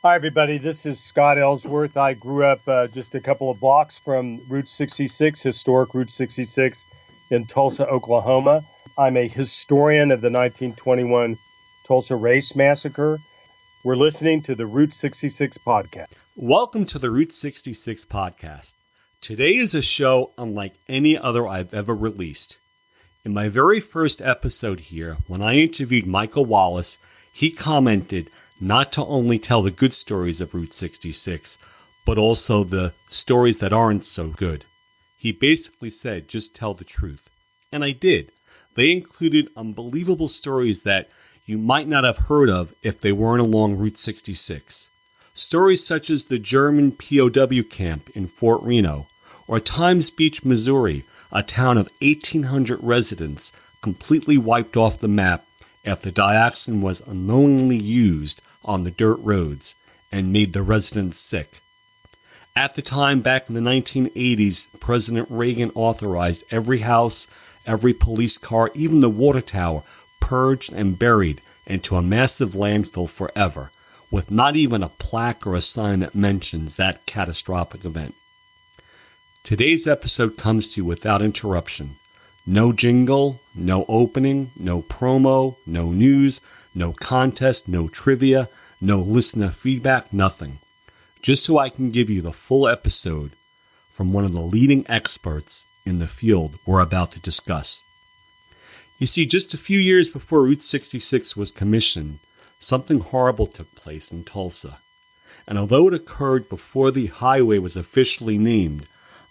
Hi, everybody. This is Scott Ellsworth. I grew up just a couple of blocks from Route 66, historic Route 66 in Tulsa, Oklahoma. I'm a historian of the 1921 Tulsa Race Massacre. We're listening to the Route 66 podcast. Welcome to the Route 66 podcast. Today is a show unlike any other I've ever released. In my very first episode here, when I interviewed Michael Wallace, he commented not to only tell the good stories of Route 66, but also the stories that aren't so good. He basically said, just tell the truth. And I did. They included unbelievable stories that you might not have heard of if they weren't along Route 66. Stories such as the German POW camp in Fort Reno, or Times Beach, Missouri, a town of 1,800 residents completely wiped off the map after dioxin was unknowingly used on the dirt roads and made the residents sick. At the time, back in the 1980s, President Reagan authorized every house, every police car, even the water tower, purged and buried into a massive landfill forever, with not even a plaque or a sign that mentions that catastrophic event. Today's episode comes to you without interruption. No jingle, no opening, no promo, no news, no contest, no trivia, no listener feedback, nothing. Just so I can give you the full episode from one of the leading experts in the field we're about to discuss. You see, just a few years before Route 66 was commissioned, something horrible took place in Tulsa. And although it occurred before the highway was officially named,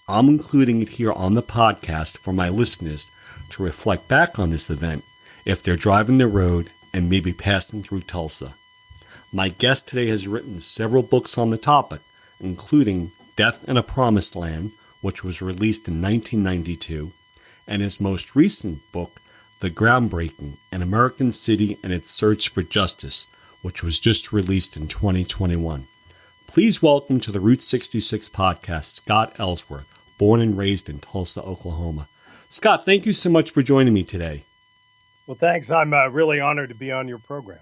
I'm including it here on the podcast for my listeners to reflect back on this event if they're driving the road and maybe passing through Tulsa. My guest today has written several books on the topic, including Death in a Promised Land, which was released in 1992, and his most recent book, The Groundbreaking, An American City and Its Search for Justice, which was just released in 2021. Please welcome to the Route 66 podcast, Scott Ellsworth, born and raised in Tulsa, Oklahoma. Scott, thank you so much for joining me today. Well, thanks. I'm really honored to be on your program.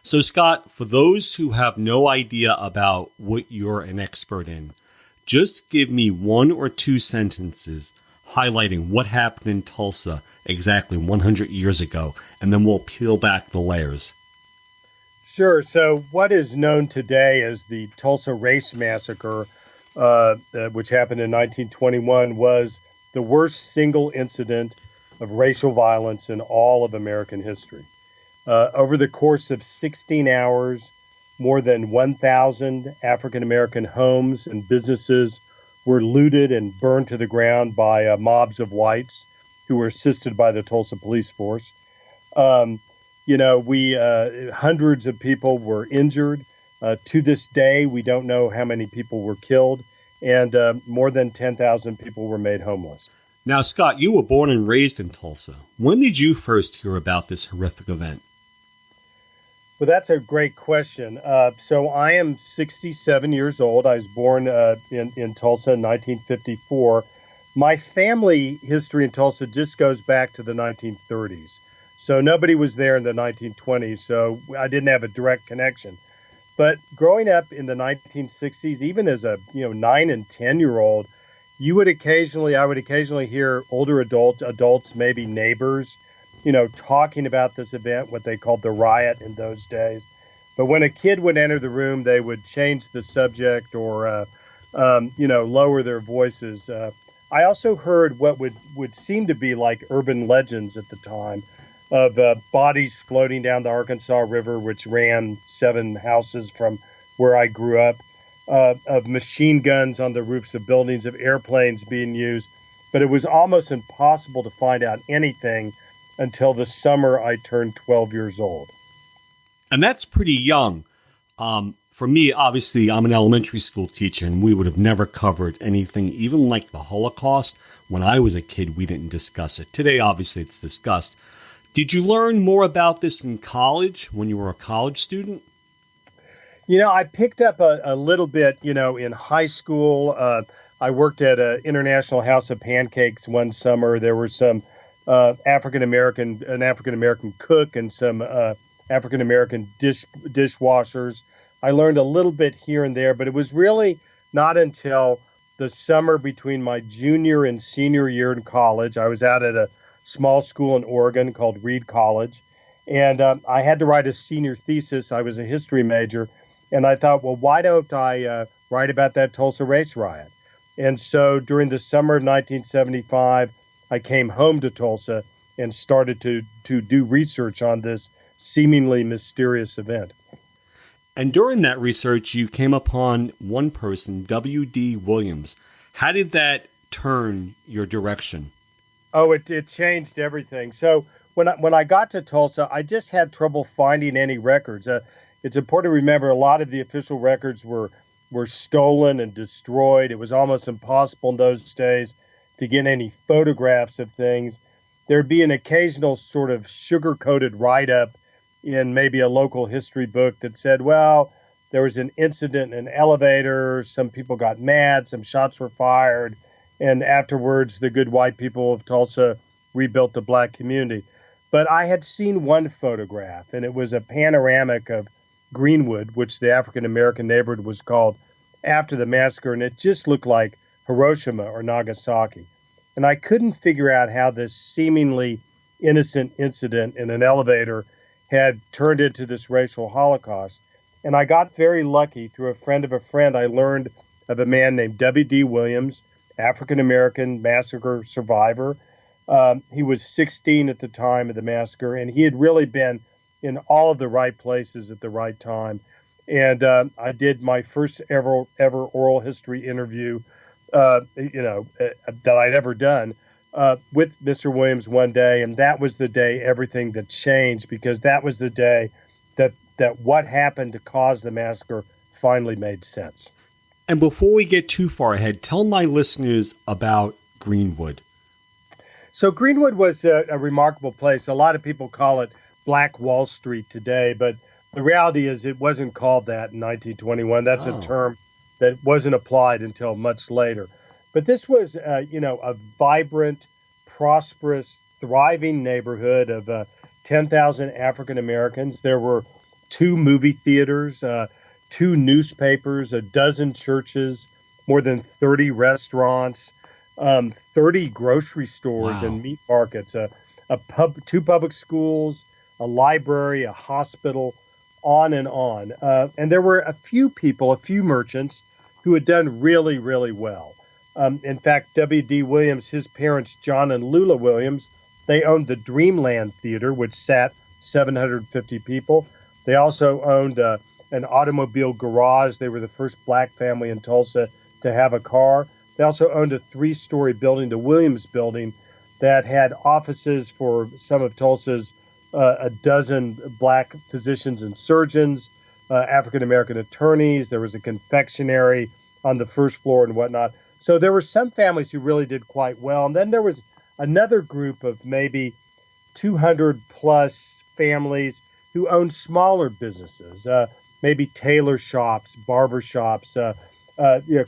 So, Scott, for those who have no idea about what you're an expert in, just give me one or two sentences highlighting what happened in Tulsa exactly 100 years ago, and then we'll peel back the layers. Sure. So what is known today as the Tulsa Race Massacre, which happened in 1921, was the worst single incident of racial violence in all of American history. Over the course of 16 hours, more than 1,000 African-American homes and businesses were looted and burned to the ground by mobs of whites who were assisted by the Tulsa police force. Hundreds of people were injured. To this day, we don't know how many people were killed, and more than 10,000 people were made homeless. Now, Scott, you were born and raised in Tulsa. When did you first hear about this horrific event? Well, that's a great question. So I am 67 years old. I was born in Tulsa in 1954. My family history in Tulsa just goes back to the 1930s. So nobody was there in the 1920s, so I didn't have a direct connection. But growing up in the 1960s, even as a 9 and 10-year-old, I would occasionally hear older adults, maybe neighbors, talking about this event, what they called the riot in those days. But when a kid would enter the room, they would change the subject or, lower their voices. I also heard what would seem to be like urban legends at the time of bodies floating down the Arkansas River, which ran 7 houses from where I grew up, of machine guns on the roofs of buildings, of airplanes being used. But it was almost impossible to find out anything until the summer I turned 12 years old. And that's pretty young. For me, obviously, I'm an elementary school teacher, and we would have never covered anything, even like the Holocaust. When I was a kid, we didn't discuss it. Today, obviously, it's discussed. Did you learn more about this in college, when you were a college student? I picked up a little bit, in high school. I worked at an International House of Pancakes one summer. There were some an African American cook and some African American dishwashers. I learned a little bit here and there, but it was really not until the summer between my junior and senior year in college. I was out at a small school in Oregon called Reed College, and I had to write a senior thesis. I was a history major, and I thought, well, why don't I write about that Tulsa Race Riot? And so during the summer of 1975, I came home to Tulsa and started to do research on this seemingly mysterious event. And during that research, you came upon one person, W.D. Williams. How did that turn your direction? Oh, it changed everything. So when I got to Tulsa, I just had trouble finding any records. It's important to remember a lot of the official records were stolen and destroyed. It was almost impossible in those days to get any photographs of things. There'd be an occasional sort of sugar-coated write-up in maybe a local history book that said, well, there was an incident in an elevator, some people got mad, some shots were fired, and afterwards the good white people of Tulsa rebuilt the black community. But I had seen one photograph, and it was a panoramic of Greenwood, which the African-American neighborhood was called after the massacre, and it just looked like Hiroshima or Nagasaki. And I couldn't figure out how this seemingly innocent incident in an elevator had turned into this racial Holocaust. And I got very lucky. Through a friend of a friend, I learned of a man named W.D. Williams, African-American massacre survivor. He was 16 at the time of the massacre, and he had really been in all of the right places at the right time. And I did my first ever oral history interview, that I'd ever done with Mr. Williams one day, and that was the day everything that changed, because that was the day that what happened to cause the massacre finally made sense. And before we get too far ahead, tell my listeners about Greenwood. So Greenwood was a remarkable place. A lot of people call it Black Wall Street today, but the reality is it wasn't called that in 1921. That's a term that wasn't applied until much later. But this was, a vibrant, prosperous, thriving neighborhood of 10,000 African Americans. There were 2 movie theaters, 2 newspapers, a dozen churches, more than 30 restaurants, 30 grocery stores and meat markets, a pub, 2 public schools, a library, a hospital, on and on. And there were a few merchants who had done really, really well. In fact, W.D. Williams, his parents, John and Lula Williams, they owned the Dreamland Theater, which sat 750 people. They also owned an automobile garage. They were the first black family in Tulsa to have a car. They also owned a 3-story building, the Williams Building, that had offices for some of Tulsa's a dozen black physicians and surgeons, African-American attorneys. There was a confectionery on the first floor and whatnot. So there were some families who really did quite well. And then there was another group of maybe 200 plus families who owned smaller businesses, maybe tailor shops, barber shops,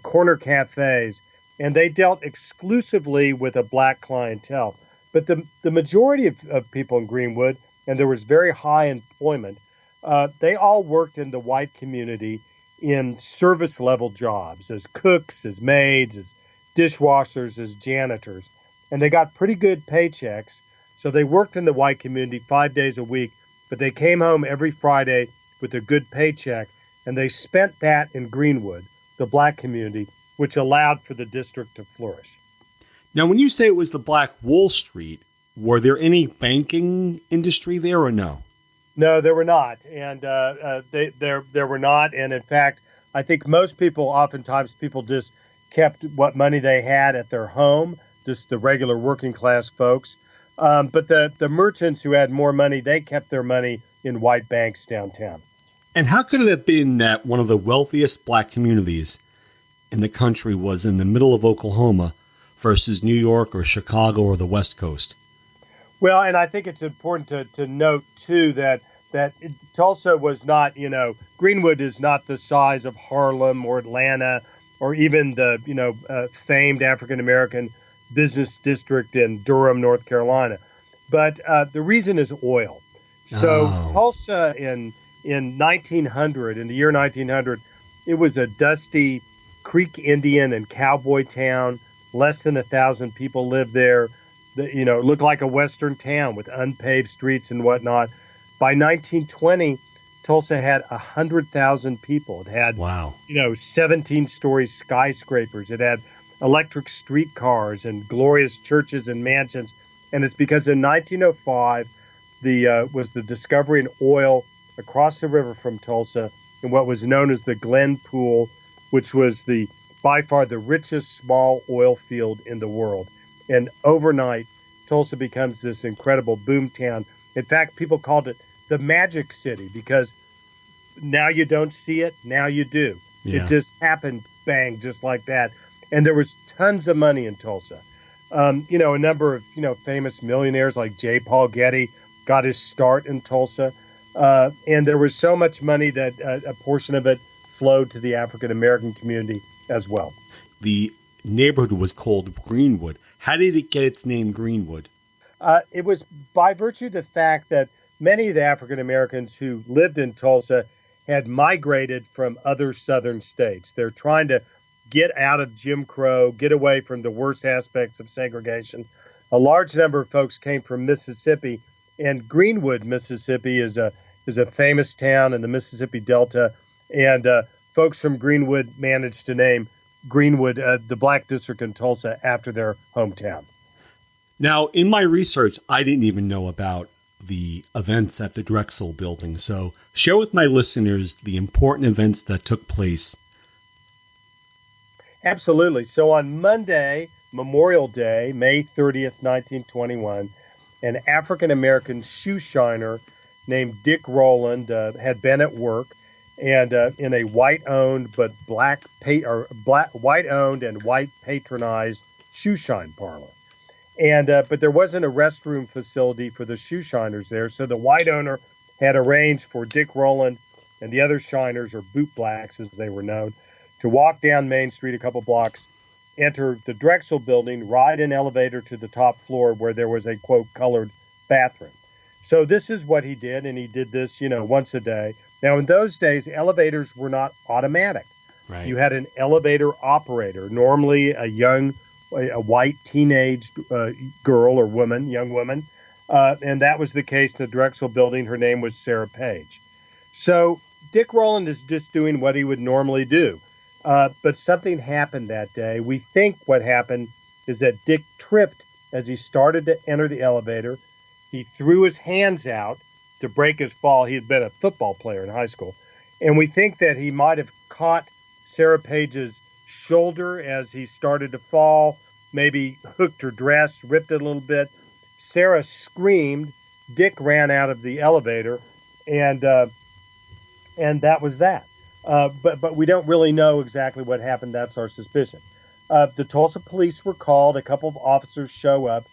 corner cafes. And they dealt exclusively with a black clientele. But the majority of people in Greenwood, and there was very high employment, they all worked in the white community in service level jobs, as cooks, as maids, as dishwashers, as janitors. And they got pretty good paychecks. So they worked in the white community 5 days a week, but they came home every Friday with a good paycheck. And they spent that in Greenwood, the black community, which allowed for the district to flourish. Now, when you say it was the Black Wall Street, were there any banking industry there or no? No, there were not. And there were not. And in fact, I think most people, oftentimes people just kept what money they had at their home, just the regular working class folks. But the merchants who had more money, they kept their money in white banks downtown. And how could it have been that one of the wealthiest black communities in the country was in the middle of Oklahoma versus New York or Chicago or the West Coast? Well, and I think it's important to note, too, that Tulsa was not, Greenwood is not the size of Harlem or Atlanta or even the, famed African-American business district in Durham, North Carolina. But the reason is oil. So Tulsa in in 1900, in the year 1900, it was a dusty Creek Indian and cowboy town. Less than 1,000 people lived there. It looked like a Western town with unpaved streets and whatnot. By 1920, Tulsa had 100,000 people. It had, Wow. 17-story skyscrapers. It had electric streetcars and glorious churches and mansions. And it's because in 1905, was the discovery in oil across the river from Tulsa in what was known as the Glen Pool, which was by far the richest small oil field in the world. And overnight, Tulsa becomes this incredible boom town. In fact, people called it the Magic City because now you don't see it, now you do. Yeah. It just happened, bang, just like that. And there was tons of money in Tulsa. A number of, famous millionaires like J. Paul Getty got his start in Tulsa. And there was so much money that a portion of it flowed to the African-American community as well. The neighborhood was called Greenwood. How did it get its name Greenwood? It was by virtue of the fact that many of the African-Americans who lived in Tulsa had migrated from other southern states. They're trying to get out of Jim Crow, get away from the worst aspects of segregation. A large number of folks came from Mississippi, and Greenwood, Mississippi is a famous town in the Mississippi Delta, and folks from Greenwood managed to name Greenwood, the Black District in Tulsa, after their hometown. Now, in my research, I didn't even know about the events at the Drexel building. So share with my listeners the important events that took place. Absolutely. So on Monday, Memorial Day, May 30th, 1921, an African-American shoe shiner named Dick Rowland had been at work and in a white-owned but white-owned and white patronized shoe shine parlor. And but there wasn't a restroom facility for the shoe shiners there, so the white owner had arranged for Dick Rowland and the other shiners, or boot blacks as they were known, to walk down Main Street a couple blocks, enter the Drexel building, ride an elevator to the top floor where there was a, quote, colored bathroom. So this is what he did, and he did this, once a day. Now, in those days, elevators were not automatic. Right. You had an elevator operator, normally a white teenage girl or young woman, and that was the case in the Drexel building. Her name was Sarah Page. So Dick Rowland is just doing what he would normally do. But something happened that day. We think what happened is that Dick tripped as he started to enter the elevator. He threw his hands out to break his fall. He had been a football player in high school. And we think that he might have caught Sarah Page's shoulder as he started to fall, maybe hooked her dress, ripped it a little bit. Sarah screamed. Dick ran out of the elevator, and that was that. But we don't really know exactly what happened. That's our suspicion. The Tulsa police were called. A couple of officers show up,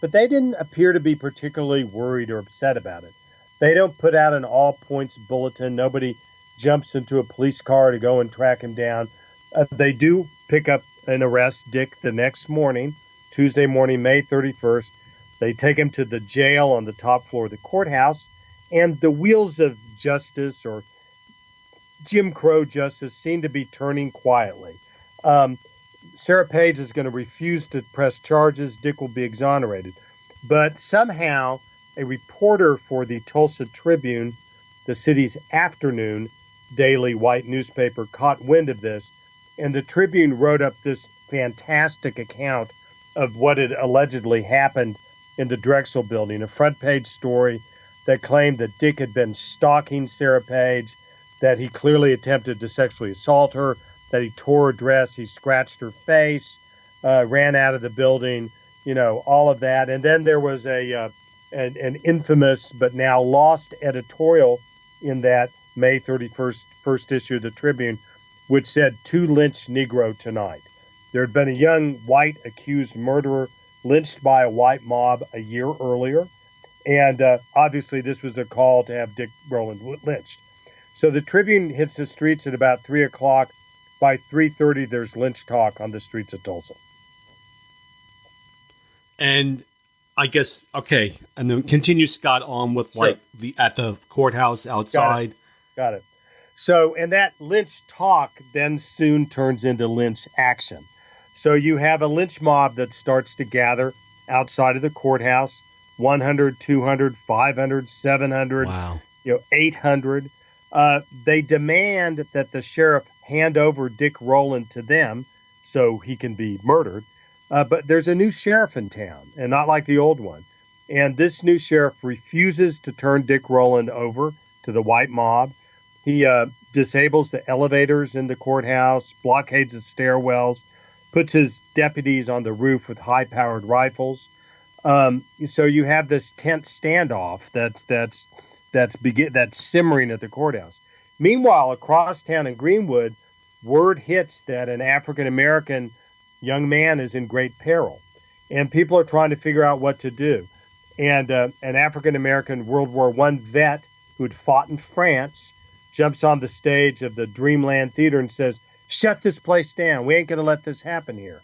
but they didn't appear to be particularly worried or upset about it. They don't put out an all-points bulletin. Nobody jumps into a police car to go and track him down. They do pick up and arrest Dick the next morning, Tuesday morning, May 31st. They take him to the jail on the top floor of the courthouse, and the wheels of justice, or Jim Crow justice, seem to be turning quietly. Sarah Page is going to refuse to press charges. Dick will be exonerated. But somehow a reporter for the Tulsa Tribune, the city's afternoon daily white newspaper, caught wind of this. And the Tribune wrote up this fantastic account of what had allegedly happened in the Drexel building, a front page story that claimed that Dick had been stalking Sarah Page, that he clearly attempted to sexually assault her, that he tore her dress, he scratched her face, ran out of the building, all of that. And then there was an infamous but now lost editorial in that May 31st first issue of the Tribune, which said, "To lynch Negro tonight." There had been a young white accused murderer lynched by a white mob a year earlier. And obviously this was a call to have Dick Rowland lynched. So the Tribune hits the streets at about 3 o'clock. By 3:30, there's lynch talk on the streets of Tulsa. And I guess, okay, and then continue, Scott, on with Sure. at the courthouse outside. Got it. So, and that Lynch talk then soon turns into Lynch action. So you have a lynch mob that starts to gather outside of the courthouse, 100, 200, 500, 700, Wow. 800. They demand that the sheriff hand over Dick Rowland to them so he can be murdered. But there's a new sheriff in town, and not like the old one. And this new sheriff refuses to turn Dick Rowland over to the white mob. He disables the elevators in the courthouse, blockades the stairwells, puts his deputies on the roof with high-powered rifles. So you have this tense standoff that's simmering at the courthouse. Meanwhile, across town in Greenwood, word hits that an African-American young man is in great peril, and people are trying to figure out what to do. And an African-American World War I vet who'd fought in France jumps on the stage of the Dreamland Theater and says, "Shut this place down. We ain't going to let this happen here."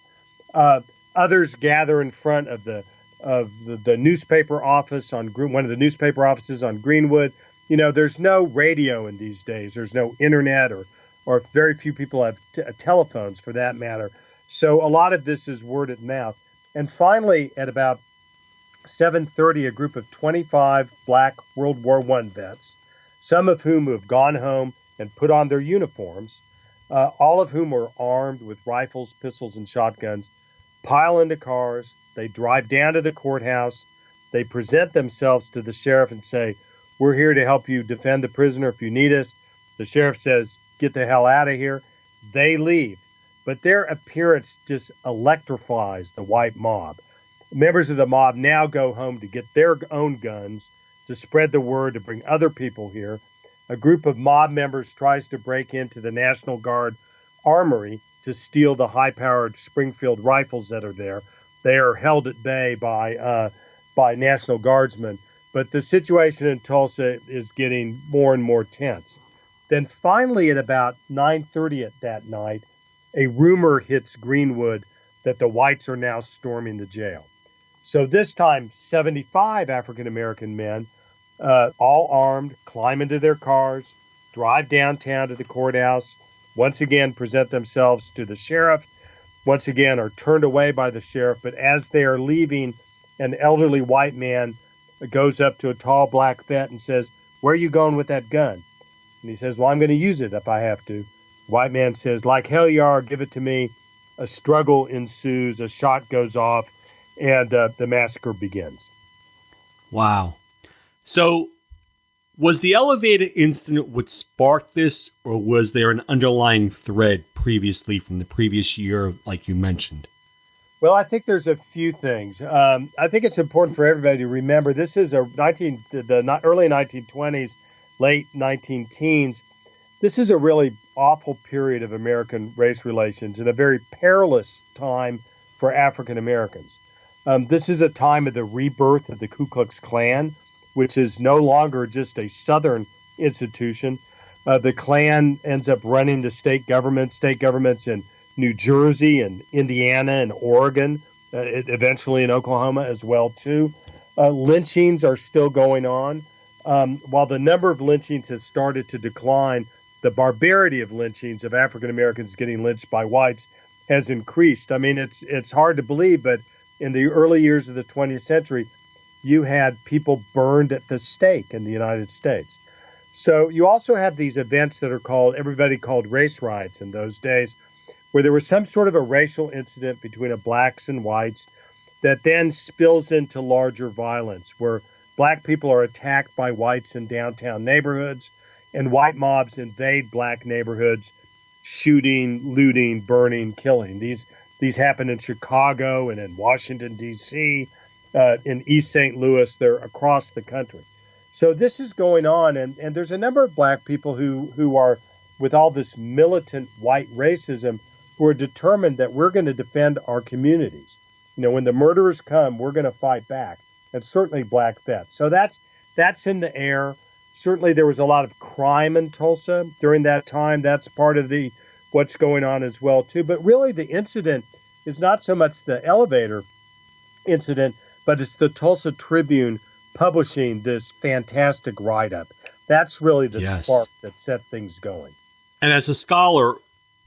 Others gather in front of the newspaper office on one of the newspaper offices on Greenwood. There's no radio in these days. There's no internet, or very few people have telephones for that matter. So a lot of this is word of mouth. And finally, at about 7:30, a group of 25 black World War I vets, some of whom have gone home and put on their uniforms, all of whom are armed with rifles, pistols, and shotguns, pile into cars. They drive down to the courthouse. They present themselves to the sheriff and say, "We're here to help you defend the prisoner if you need us." The sheriff says, "Get the hell out of here." They leave. But their appearance just electrifies the white mob. Members of the mob now go home to get their own guns, to spread the word, to bring other people here. A group of mob members tries to break into the National Guard armory to steal the high-powered Springfield rifles that are there. They are held at bay by National Guardsmen. But the situation in Tulsa is getting more and more tense. Then finally, at about 9:30 that night, a rumor hits Greenwood that the whites are now storming the jail. So this time, 75 African-American men, all armed, climb into their cars, drive downtown to the courthouse, once again present themselves to the sheriff, once again are turned away by the sheriff. But as they are leaving, an elderly white man goes up to a tall black vet and says, "Where are you going with that gun?" And he says, "Well, I'm going to use it if I have to." White man says, "Like hell you are, give it to me." A struggle ensues, a shot goes off, and the massacre begins. Wow. So was the elevator incident what sparked this, or was there an underlying thread previously from the previous year, like you mentioned? Well, I think there's a few things. I think it's important for everybody to remember this is the early 1920s, late 19 teens. This is a really awful period of American race relations and a very perilous time for African Americans. This is a time of the rebirth of the Ku Klux Klan, which is no longer just a Southern institution. The Klan ends up running the state governments in New Jersey and Indiana and Oregon, eventually in Oklahoma as well, too. Lynchings are still going on. While the number of lynchings has started to decline, the barbarity of lynchings of African Americans getting lynched by whites has increased. I mean, it's hard to believe, but in the early years of the 20th century, you had people burned at the stake in the United States. So you also have these events that are everybody called race riots in those days, where there was some sort of a racial incident between blacks and whites that then spills into larger violence, where black people are attacked by whites in downtown neighborhoods, and white mobs invade black neighborhoods, shooting, looting, burning, killing. These happen in Chicago and in Washington, D.C., in East St. Louis. They're across the country. So this is going on, and there's a number of black people who are, with all this militant white racism, who are determined that we're going to defend our communities. When the murderers come, we're going to fight back, and certainly black vets. So that's in the air. Certainly there was a lot of crime in Tulsa during that time. That's part of what's going on as well, too. But really the incident is not so much the elevator incident, but it's the Tulsa Tribune publishing this fantastic write-up. That's really the Yes. spark that set things going. And as a scholar,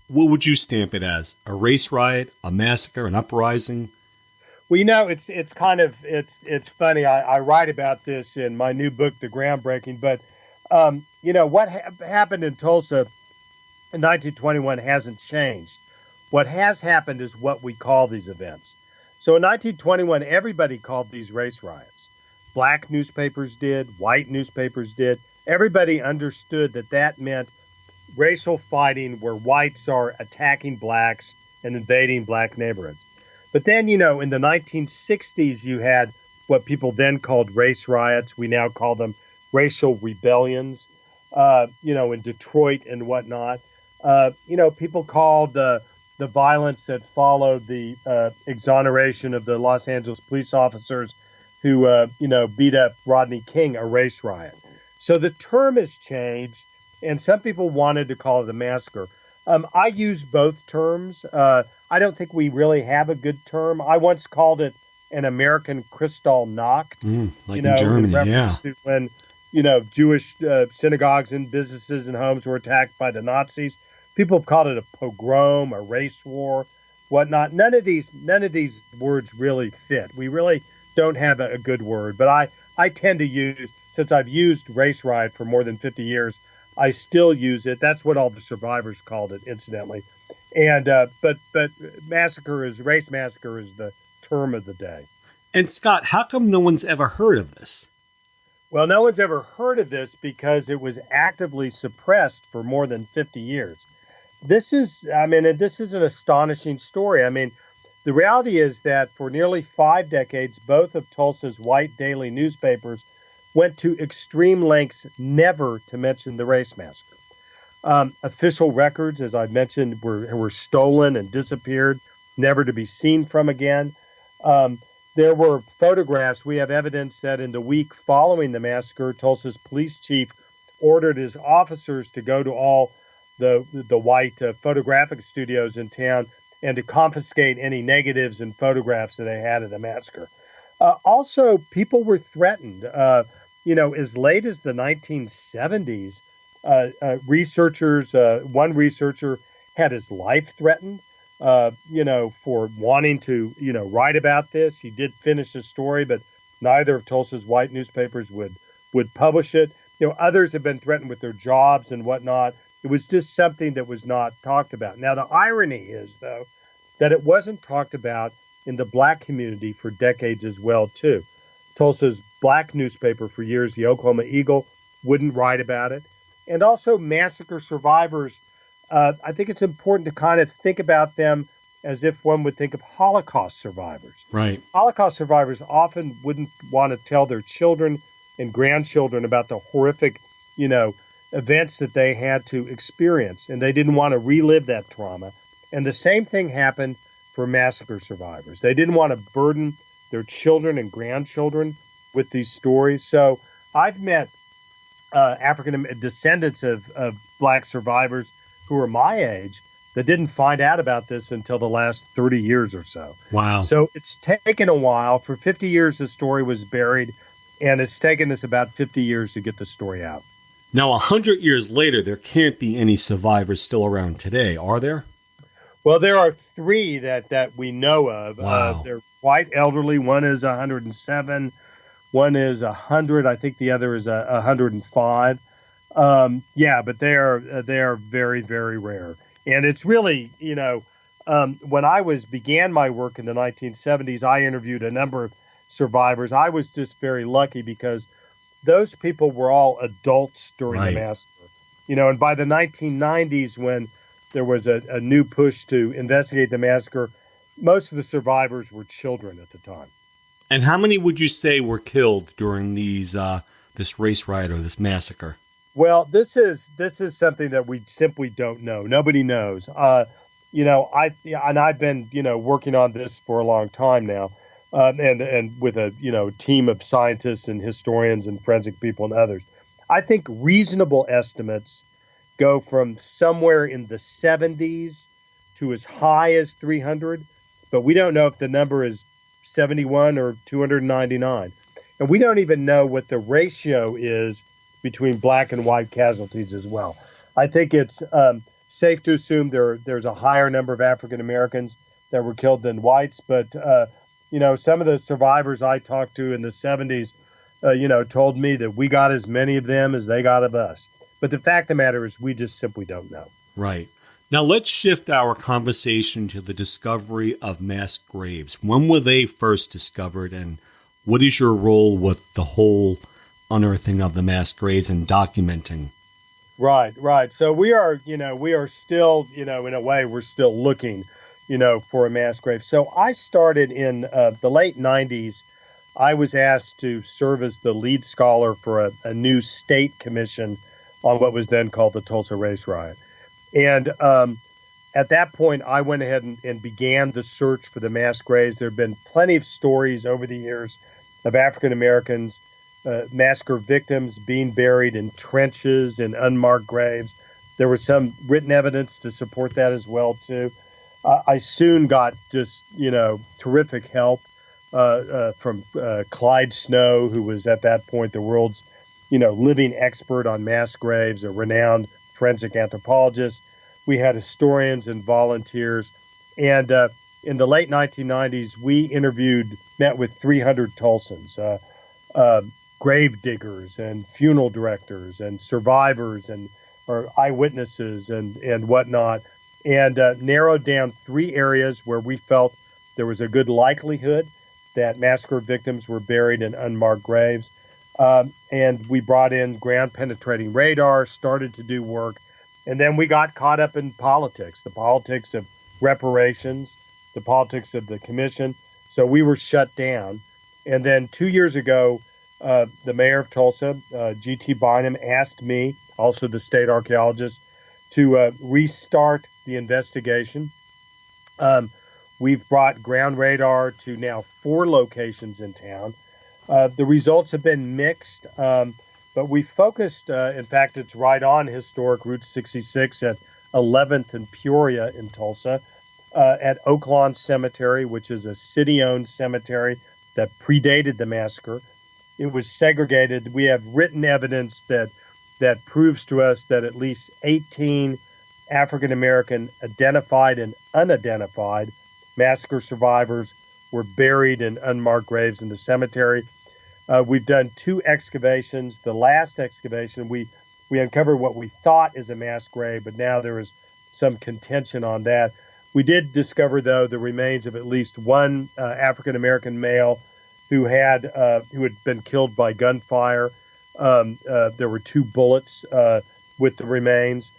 what would you stamp it as? A race riot, a massacre, an uprising? Well, it's kind of it's funny. I write about this in my new book, The Groundbreaking. But what happened in Tulsa in 1921 hasn't changed. What has happened is what we call these events. So in 1921, everybody called these race riots. Black newspapers did, white newspapers did. Everybody understood that meant racial fighting where whites are attacking blacks and invading black neighborhoods. But then, in the 1960s, you had what people then called race riots. We now call them racial rebellions, in Detroit and whatnot. People called the violence that followed the exoneration of the Los Angeles police officers who, beat up Rodney King a race riot. So the term has changed, and some people wanted to call it a massacre. I use both terms. I don't think we really have a good term. I once called it an American Kristallnacht. Like in Germany, in reference to when, Jewish synagogues and businesses and homes were attacked by the Nazis. People have called it a pogrom, a race war, whatnot. None of these words really fit. We really don't have a good word. But I tend to use, since I've used race riot for more than 50 years, I still use it. That's what all the survivors called it, incidentally. And but race massacre is the term of the day. And Scott, how come no one's ever heard of this? Well, no one's ever heard of this because it was actively suppressed for more than 50 years. This is an astonishing story. I mean, the reality is that for nearly 5 decades, both of Tulsa's white daily newspapers went to extreme lengths never to mention the race massacre. Official records, as I mentioned, were stolen and disappeared, never to be seen from again. There were photographs. We have evidence that in the week following the massacre, Tulsa's police chief ordered his officers to go to all the white photographic studios in town and to confiscate any negatives and photographs that they had of the massacre. Also, people were threatened. As late as the 1970s, one researcher had his life threatened, for wanting to, write about this. He did finish his story, but neither of Tulsa's white newspapers would publish it. Others have been threatened with their jobs and whatnot. It was just something that was not talked about. Now, the irony is, though, that it wasn't talked about in the black community for decades as well, too. Tulsa's black newspaper for years, the Oklahoma Eagle, wouldn't write about it. And also massacre survivors, I think it's important to kind of think about them as if one would think of Holocaust survivors. Right. Holocaust survivors often wouldn't want to tell their children and grandchildren about the horrific, events that they had to experience, and they didn't want to relive that trauma. And the same thing happened for massacre survivors. They didn't want to burden their children and grandchildren with these stories. So I've met African descendants of black survivors who are my age that didn't find out about this until the last 30 years or so. Wow. So it's taken a while. For 50 years, the story was buried, and it's taken us about 50 years to get the story out. Now, 100 years later, there can't be any survivors still around today, are there? Well, there are 3 that we know of. Wow. They're quite elderly. One is 107. One is 100. I think the other is 105. But they are very, very rare. And it's really, when I began my work in the 1970s, I interviewed a number of survivors. I was just very lucky because those people were all adults during the massacre. And by the 1990s, when there was a new push to investigate the massacre, most of the survivors were children at the time. And how many would you say were killed during this race riot or this massacre? Well, this is something that we simply don't know. Nobody knows. I've been working on this for a long time now, and with a team of scientists and historians and forensic people and others. I think reasonable estimates go from somewhere in the 70s to as high as 300, but we don't know if the number is 71 or 299. And we don't even know what the ratio is between black and white casualties as well. I think it's safe to assume there's a higher number of African Americans that were killed than whites, but some of the survivors I talked to in the 70s, told me that we got as many of them as they got of us. But the fact of the matter is, we just simply don't know. Right. Now let's shift our conversation to the discovery of mass graves. When were they first discovered, and what is your role with the whole unearthing of the mass graves and documenting? Right. So we are still, in a way, we're still looking, for a mass grave. So I started in the late 90s. I was asked to serve as the lead scholar for a new state commission on what was then called the Tulsa Race Riot. And at that point, I went ahead and began the search for the mass graves. There have been plenty of stories over the years of African Americans, massacre victims being buried in trenches and unmarked graves. There was some written evidence to support that as well, too. I soon got just, terrific help from Clyde Snow, who was at that point the world's, living expert on mass graves, a renowned forensic anthropologist. We had historians and volunteers. And in the late 1990s, we met with 300 Tulsans, grave diggers and funeral directors and survivors or eyewitnesses and whatnot, and narrowed down 3 areas where we felt there was a good likelihood that massacre victims were buried in unmarked graves. And we brought in ground-penetrating radar, started to do work, and then we got caught up in politics, the politics of reparations, the politics of the commission. So we were shut down. And then 2 years ago, the mayor of Tulsa, G.T. Bynum, asked me, also the state archaeologist, to restart the investigation. We've brought ground radar to now 4 locations in town. The results have been mixed, but we focused, in fact, it's right on historic Route 66 at 11th and Peoria in Tulsa, at Oaklawn Cemetery, which is a city-owned cemetery that predated the massacre. It was segregated. We have written evidence that proves to us that at least 18 African American identified and unidentified massacre survivors were buried in unmarked graves in the cemetery. We've done 2 excavations. The last excavation, we uncovered what we thought is a mass grave, but now there is some contention on that. We did discover, though, the remains of at least one African American male who had been killed by gunfire. There were 2 bullets with the remains.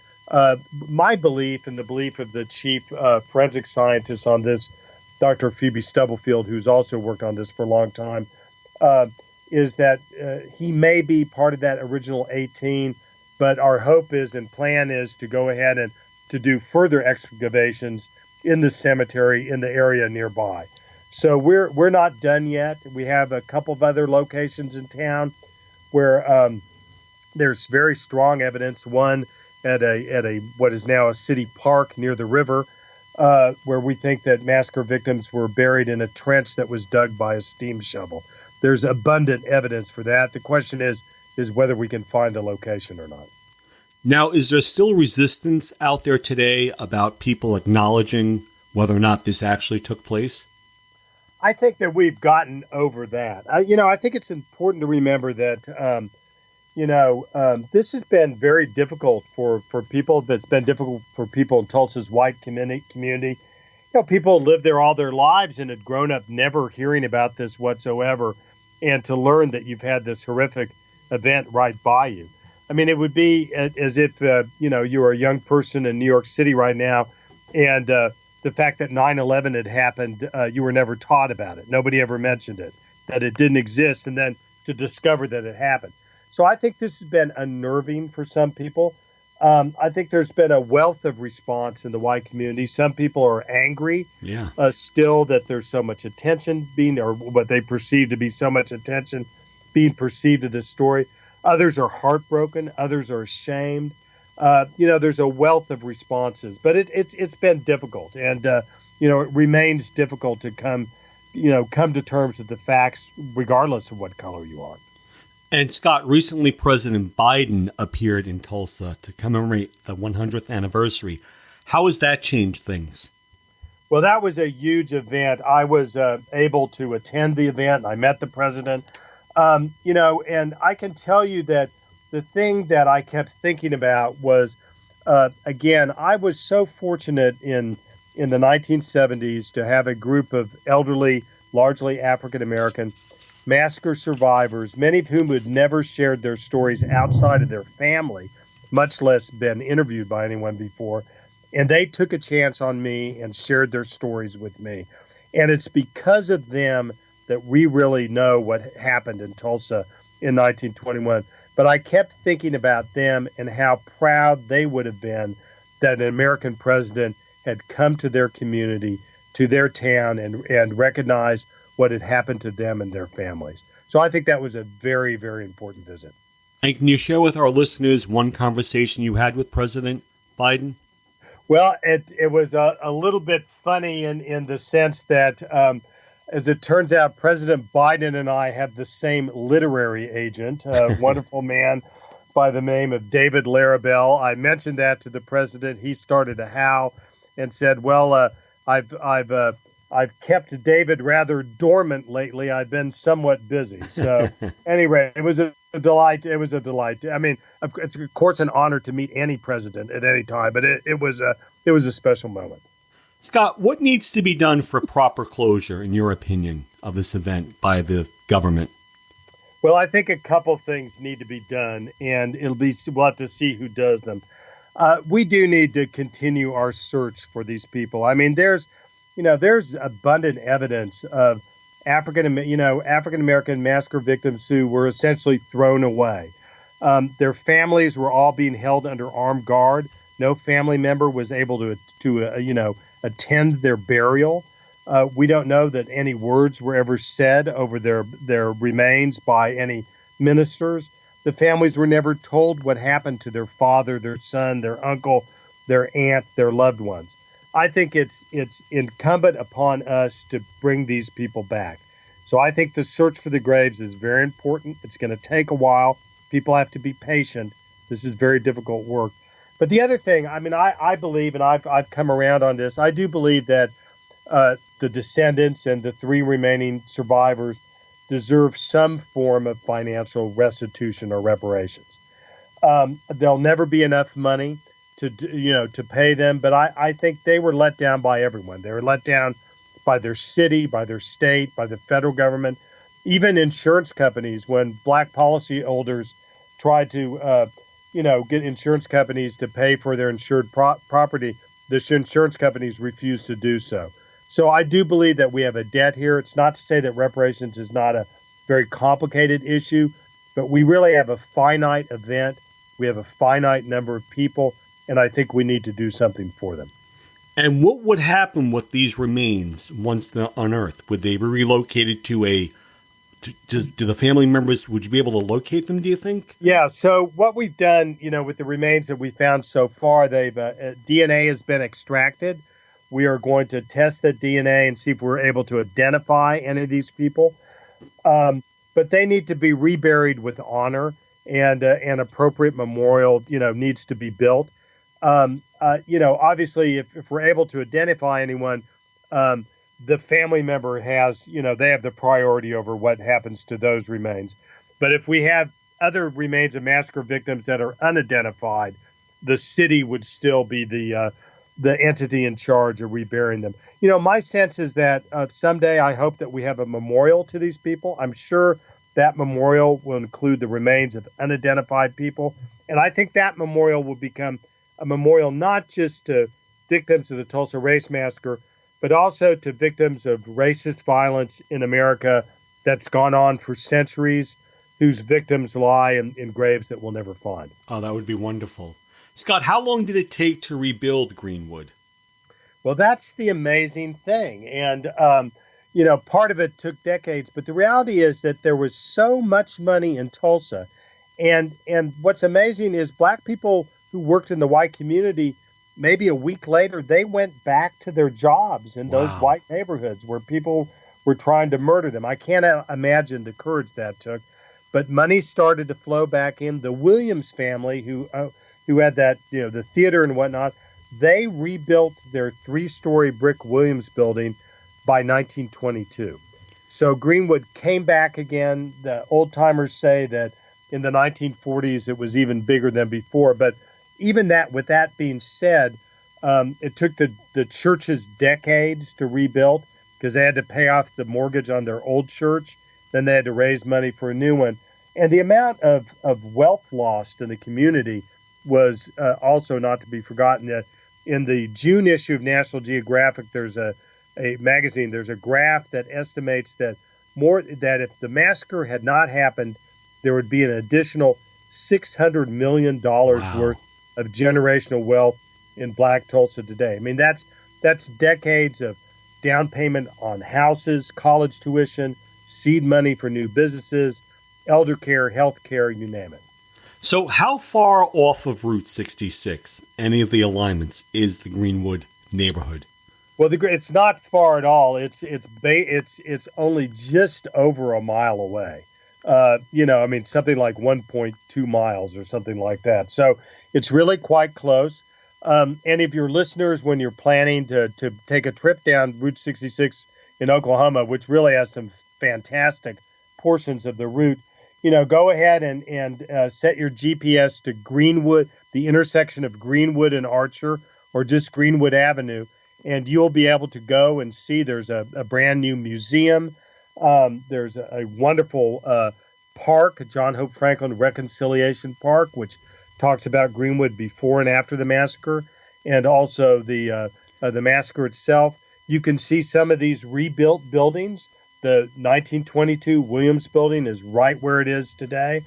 My belief, and the belief of the chief forensic scientist on this, Dr. Phoebe Stubblefield, who's also worked on this for a long time, is that he may be part of that original 18, but our hope is and plan is to go ahead and to do further excavations in the cemetery in the area nearby. So we're not done yet. We have a couple of other locations in town where there's very strong evidence. One at a what is now a city park near the river, where we think that massacre victims were buried in a trench that was dug by a steam shovel. There's abundant evidence for that. The question is whether we can find a location or not. Now, is there still resistance out there today about people acknowledging whether or not this actually took place? I think that we've gotten over that. I think it's important to remember that, this has been very difficult for people. That's been difficult for people in Tulsa's white community. People lived there all their lives and had grown up never hearing about this whatsoever. And to learn that you've had this horrific event right by you. I mean, it would be as if, you were a young person in New York City right now, and the fact that 9/11 had happened, you were never taught about it. Nobody ever mentioned it, that it didn't exist, and then to discover that it happened. So I think this has been unnerving for some people. I think there's been a wealth of response in the white community. Some people are angry still that there's so much attention or what they perceive to be so much attention being perceived to this story. Others are heartbroken. Others are ashamed. There's a wealth of responses, but it's been difficult, and it remains difficult to come to terms with the facts, regardless of what color you are. And Scott, recently President Biden appeared in Tulsa to commemorate the 100th anniversary. How has that changed things? Well, that was a huge event. I was able to attend the event. I met the president. And I can tell you that the thing that I kept thinking about was, again, I was so fortunate in the 1970s to have a group of elderly, largely African American massacre survivors, many of whom had never shared their stories outside of their family, much less been interviewed by anyone before. And they took a chance on me and shared their stories with me. And it's because of them that we really know what happened in Tulsa in 1921. But I kept thinking about them and how proud they would have been that an American president had come to their community, to their town, and recognized what had happened to them and their families. So I think that was a very, very important visit. And can you share with our listeners one conversation you had with President Biden? Well, it was a little bit funny in the sense that, as it turns out, President Biden and I have the same literary agent, a wonderful man by the name of David Larrabell. I mentioned that to the president. He started to howl and said, "Well, I've kept David rather dormant lately. I've been somewhat busy." So anyway, it was a delight. It was a delight. I mean, it's of course an honor to meet any president at any time, but it was a special moment. Scott, what needs to be done for proper closure, in your opinion, of this event by the government? Well, I think a couple things need to be done, and we'll have to see who does them. We do need to continue our search for these people. I mean, there's abundant evidence of African American massacre victims who were essentially thrown away. Their families were all being held under armed guard. No family member was able to attend their burial. We don't know that any words were ever said over their remains by any ministers. The families were never told what happened to their father, their son, their uncle, their aunt, their loved ones. I think it's incumbent upon us to bring these people back. So I think the search for the graves is very important. It's going to take a while. People have to be patient. This is very difficult work. But the other thing, I mean, I believe, and I've come around on this, I do believe that the descendants and the three remaining survivors deserve some form of financial restitution or reparations. There'll never be enough money to pay them, but I think they were let down by everyone. They were let down by their city, by their state, by the federal government, even insurance companies. When black policyholders tried to get insurance companies to pay for their insured property, the insurance companies refused to do so. So I do believe that we have a debt here. It's not to say that reparations is not a very complicated issue, but we really have a finite event. We have a finite number of people, and I think we need to do something for them. And what would happen with these remains once they're unearthed? Would they be relocated to do the family members, would you be able to locate them, do you think? Yeah, so what we've done, with the remains that we found so far, DNA has been extracted. We are going to test that DNA and see if we're able to identify any of these people. But they need to be reburied with honor, and an appropriate memorial, needs to be built. Obviously, if we're able to identify anyone, the family member has, they have the priority over what happens to those remains. But if we have other remains of massacre victims that are unidentified, the city would still be the entity in charge of reburying them. My sense is that someday I hope that we have a memorial to these people. I'm sure that memorial will include the remains of unidentified people. And I think that memorial will become a memorial not just to victims of the Tulsa Race Massacre, but also to victims of racist violence in America that's gone on for centuries, whose victims lie in graves that we'll never find. Oh, that would be wonderful. Scott, how long did it take to rebuild Greenwood? Well, that's the amazing thing. And, part of it took decades, but the reality is that there was so much money in Tulsa. And what's amazing is black people who worked in the white community, maybe a week later, they went back to their jobs in those white neighborhoods where people were trying to murder them. I can't imagine the courage that took. but money started to flow back in. The Williams family, who had that, the theater and whatnot, they rebuilt their 3-story brick Williams building by 1922. So Greenwood came back again. The old timers say that in the 1940s it was even bigger than before. But even that, with that being said, it took the church's decades to rebuild because they had to pay off the mortgage on their old church. Then they had to raise money for a new one. And the amount of wealth lost in the community was also not to be forgotten. In the June issue of National Geographic, there's a magazine, there's a graph that estimates that if the massacre had not happened, there would be an additional $600 million worth of generational wealth in Black Tulsa today. I mean, that's decades of down payment on houses, college tuition, seed money for new businesses, elder care, health care, you name it. So how far off of Route 66, any of the alignments, is the Greenwood neighborhood? Well, it's not far at all. It's only just over a mile away. Something like 1.2 miles or something like that. So it's really quite close. And if your listeners, when you're planning to take a trip down Route 66 in Oklahoma, which really has some fantastic portions of the route, go ahead and set your GPS to Greenwood, the intersection of Greenwood and Archer, or just Greenwood Avenue, and you'll be able to go and see there's a brand new museum. There's a wonderful park, John Hope Franklin Reconciliation Park, which talks about Greenwood before and after the massacre, and also the massacre itself. You can see some of these rebuilt buildings. The 1922 Williams building is right where it is today.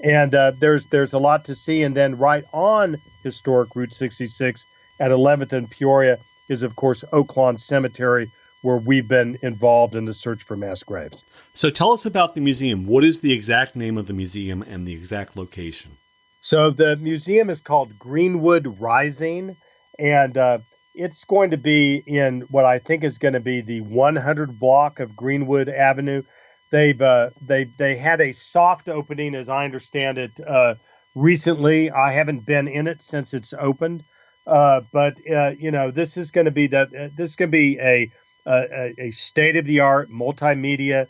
And there's a lot to see. And then right on historic Route 66 at 11th and Peoria is, of course, Oaklawn Cemetery, where we've been involved in the search for mass graves. So tell us about the museum. What is the exact name of the museum and the exact location? So the museum is called Greenwood Rising, and it's going to be in what I think is going to be the 100 block of Greenwood Avenue. They had a soft opening, as I understand it, recently. I haven't been in it since it's opened, but this is going to be a state of the art multimedia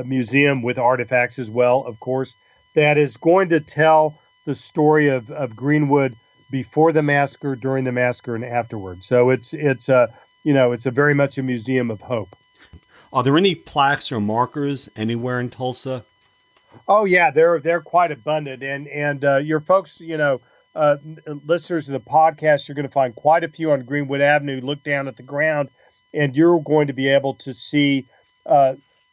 museum with artifacts as well, of course, that is going to tell the story of Greenwood before the massacre, during the massacre, and afterwards. So it's a very much a museum of hope. Are there any plaques or markers anywhere in Tulsa? Oh yeah, they're quite abundant, and your folks, listeners to the podcast, you're going to find quite a few on Greenwood Avenue. Look down at the ground, and you're going to be able to see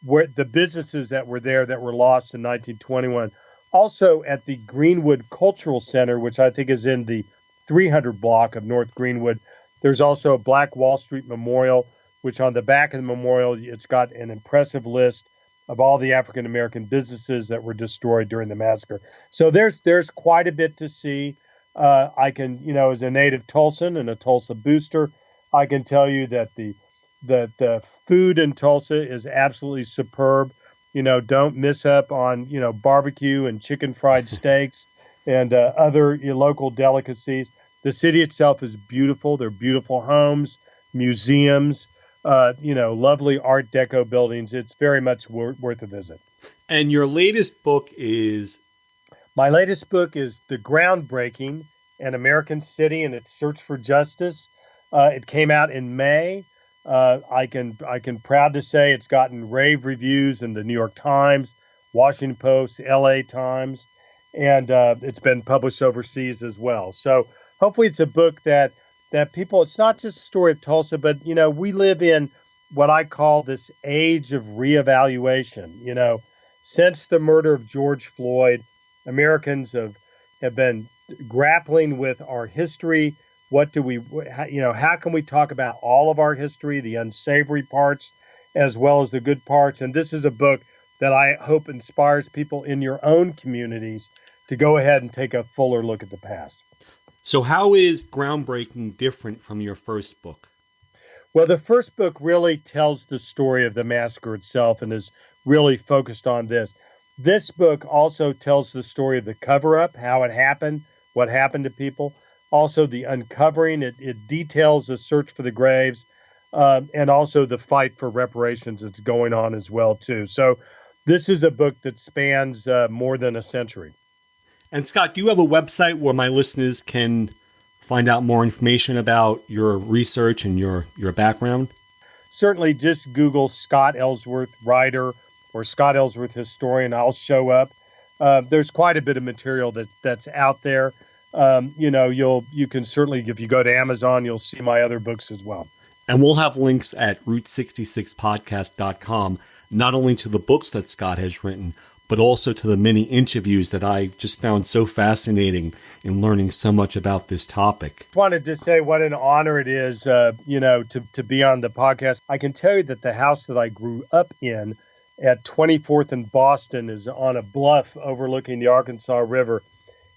where the businesses that were there that were lost in 1921. Also at the Greenwood Cultural Center, which I think is in the 300 block of North Greenwood, there's also a Black Wall Street Memorial, which on the back of the memorial, it's got an impressive list of all the African-American businesses that were destroyed during the massacre. So there's quite a bit to see. I can, as a native Tulsan and a Tulsa booster, I can tell you that the food in Tulsa is absolutely superb. Don't miss up on, barbecue and chicken fried steaks and other local delicacies. The city itself is beautiful. There are beautiful homes, museums, lovely Art Deco buildings. It's very much worth a visit. And your latest book is? My latest book is The Groundbreaking, An American City and Its Search for Justice. It came out in May. I can proud to say it's gotten rave reviews in the New York Times, Washington Post, LA Times, and it's been published overseas as well. So hopefully it's a book that people, it's not just a story of Tulsa, but, we live in what I call this age of reevaluation. Since the murder of George Floyd, Americans have been grappling with our history. What do we, how can we talk about all of our history, the unsavory parts, as well as the good parts? And this is a book that I hope inspires people in your own communities to go ahead and take a fuller look at the past. So how is Groundbreaking different from your first book? Well, the first book really tells the story of the massacre itself and is really focused on this. This book also tells the story of the cover-up, how it happened, what happened to people. Also, the uncovering. It details the search for the graves, and also the fight for reparations that's going on as well, too. So this is a book that spans more than a century. And Scott, do you have a website where my listeners can find out more information about your research and your background? Certainly, just Google Scott Ellsworth writer or Scott Ellsworth historian. I'll show up. There's quite a bit of material that's out there. You can certainly, if you go to Amazon, you'll see my other books as well. And we'll have links at route66podcast.com, not only to the books that Scott has written, but also to the many interviews that I just found so fascinating in learning so much about this topic. I wanted to say what an honor it is, to be on the podcast. I can tell you that the house that I grew up in at 24th and Boston is on a bluff overlooking the Arkansas River.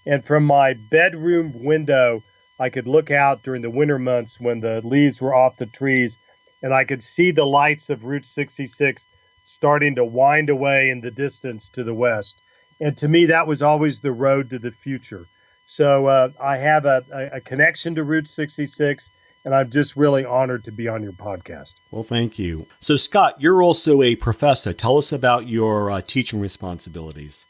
And from my bedroom window, I could look out during the winter months when the leaves were off the trees, and I could see the lights of Route 66 starting to wind away in the distance to the west. And to me, that was always the road to the future. So I have a connection to Route 66, and I'm just really honored to be on your podcast. Well, thank you. So, Scott, you're also a professor. Tell us about your teaching responsibilities.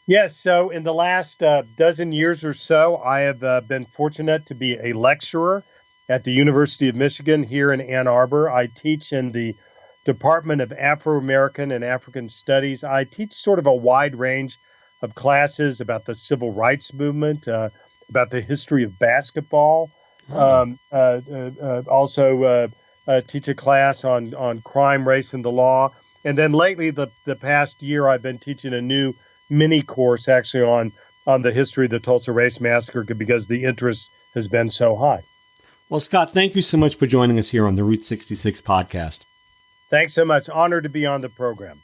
Yes, so in the last dozen years or so, I have been fortunate to be a lecturer at the University of Michigan here in Ann Arbor. I teach in the Department of Afro-American and African Studies. I teach sort of a wide range of classes about the civil rights movement, about the history of basketball. Also teach a class on crime, race, and the law. And then lately, the past year, I've been teaching a new mini course actually on the history of the Tulsa Race Massacre because the interest has been so high. Well, Scott, thank you so much for joining us here on the Route 66 podcast. Thanks so much. Honored to be on the program.